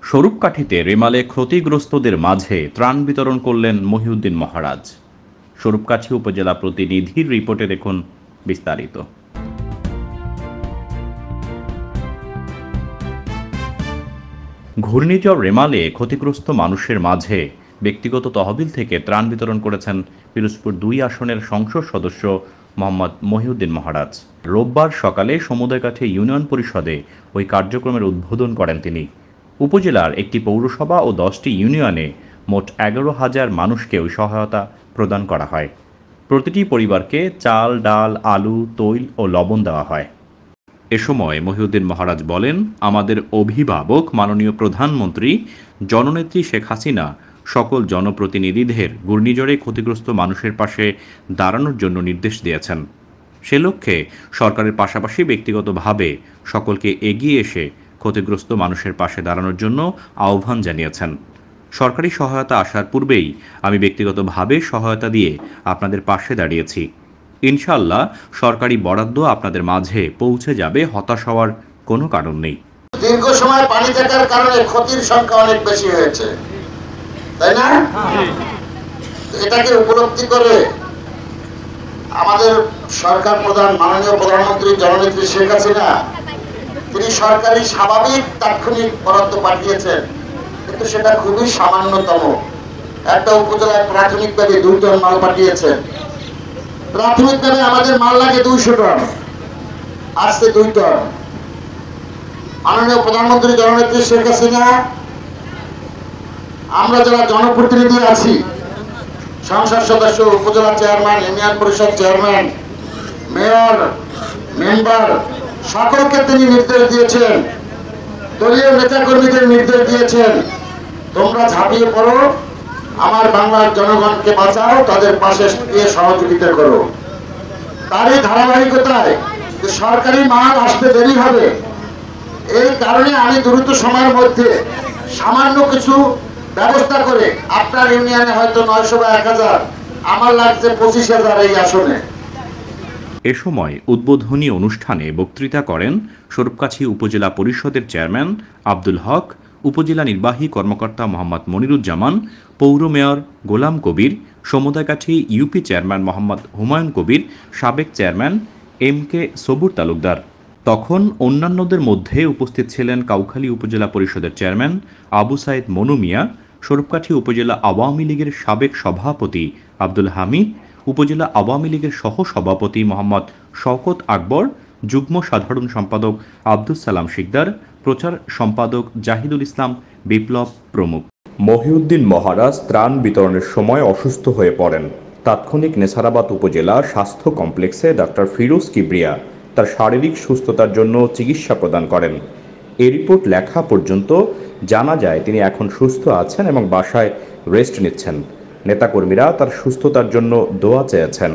স্বরূপকাঠিতে রেমালে ক্ষতিগ্রস্তদের মাঝে ত্রাণ বিতরণ করলেন মহিউদ্দিন মহারাজ। স্বরূপকাঠি উপজেলা প্রতিনিধির রিপোর্টে দেখুন বিস্তারিত। ঘূর্ণিঝড় রেমালে ক্ষতিগ্রস্ত মানুষের মাঝে ব্যক্তিগত তহবিল থেকে ত্রাণ বিতরণ করেছেন পিরোজপুর ২ আসনের সংসদ সদস্য মোহাম্মদ মহিউদ্দিন মহারাজ। রোববার সকালে সমুদয়কাঠি ইউনিয়ন পরিষদে ওই কার্যক্রমের উদ্বোধন করেন তিনি। উপজেলার একটি পৌরসভা ও ১০টি ইউনিয়নে মোট ১১,০০০ মানুষকে ওই সহায়তা প্রদান করা হয়। প্রতিটি পরিবারকে চাল, ডাল, আলু, তৈল ও লবণ দেওয়া হয়। এ সময় মহিউদ্দিন মহারাজ বলেন, আমাদের অভিভাবক মাননীয় প্রধানমন্ত্রী জননেত্রী শেখ হাসিনা সকল জনপ্রতিনিধিদের ঘূর্ণিঝড়ে ক্ষতিগ্রস্ত মানুষের পাশে দাঁড়ানোর জন্য নির্দেশ দিয়েছেন। সে লক্ষ্যে সরকারের পাশাপাশি ব্যক্তিগতভাবে সকলকে এগিয়ে এসে ক্ষতিগ্রস্ত মানুষের পাশে দাঁড়ানোর জন্য আহ্বান জানিয়েছেন। সরকারি সহায়তা আসার পূর্বেই আমি ব্যক্তিগতভাবে সহায়তা দিয়ে আপনাদের পাশে দাঁড়িয়েছি। ইনশাআল্লাহ সরকারি বরাদ্দ আপনাদের মাঝে পৌঁছে যাবে, হতাশ হওয়ার কোনো কারণ নেই। দীর্ঘ সময় পানি থাকার কারণে ক্ষতির সংখ্যা অনেক বেশি হয়েছে, তাই না? এটাকে উপলব্ধি করে আমাদের সরকার প্রধান মাননীয় প্রধানমন্ত্রী জননেত্রী শেখ হাসিনা তিনি সরকারি স্বাভাবিক তাৎক্ষণিক বরাদ্দ পাঠিয়েছেন, কিন্তু সেটা খুবই সামান্যতম। একটা উপজেলায় প্রাথমিকভাবে 2 টন মাল পাঠিয়েছেন। প্রাথমিকভাবে আমাদের মাল লাগে 200 টন, আসছে 2 টন। মাননীয় প্রধানমন্ত্রী জননেত্রী শেখ হাসিনা, আমরা যারা জনপ্রতিনিধি আছি, সংসদ সদস্য, উপজেলা চেয়ারম্যান, ইউনিয়ন পরিষদ চেয়ারম্যান, মেয়র, মেম্বার, সকলকে তিনি নির্দেশ দিয়েছেন, দলীয় নেতাকর্মীদের নির্দেশ দিয়েছেন, তোমরা ঝাঁপিয়ে পড়ো, আমার বাংলার জনগণকে বাঁচাও, তাদের পাশে গিয়ে সহযোগিতা করো। তারই ধারাবাহিকতায় সরকারি মাল আসতে দেরি হবে, এই কারণে আমি দ্রুত সময়ের মধ্যে সামান্য কিছু ব্যবস্থা করে, আপনার ইউনিয়নে হয়তো 900 বা 1000, আমার লাগছে 25,000 এই আসনে। এ সময় উদ্বোধনী অনুষ্ঠানে বক্তৃতা করেন স্বরূপকাঠি উপজেলা পরিষদের চেয়ারম্যান আব্দুল হক, উপজেলা নির্বাহী কর্মকর্তা মোহাম্মদ মনিরুজ্জামান, পৌর mayor Golam Kabir, সমুদায়কাঠি UP chairman Mohammad Humayun Kabir, সাবেক চেয়ারম্যান MK সবুর তালুকদার। তখন অন্যান্যদের মধ্যে উপস্থিত ছিলেন কাউখালী উপজেলা পরিষদের চেয়ারম্যান আবু সাইদ মনু মিয়া, স্বরূপকাঠি উপজেলা আওয়ামী লীগের সাবেক সভাপতি আব্দুল হামিদ, উপজেলা আওয়ামী লীগের সহ সভাপতি মোহাম্মদ শওকত আকবর, যুগ্ম সাধারণ সম্পাদক আব্দুল সালাম শিকদার, প্রচার সম্পাদক জাহিদুল ইসলাম বিপ্লব প্রমুখ। মহিউদ্দিন মহারাজ ত্রাণ বিতরণের সময় অসুস্থ হয়ে পড়েন। তাৎক্ষণিক নেসারাবাদ উপজেলা স্বাস্থ্য কমপ্লেক্সে ডাক্তার ফিরোজ কিবরিয়া তার শারীরিক সুস্থতার জন্য চিকিৎসা প্রদান করেন। এই রিপোর্ট লেখা পর্যন্ত জানা যায় তিনি এখন সুস্থ আছেন এবং বাসায় রেস্ট নিচ্ছেন। নেতাকর্মীরা তার সুস্থতার জন্য দোয়া চেয়েছেন।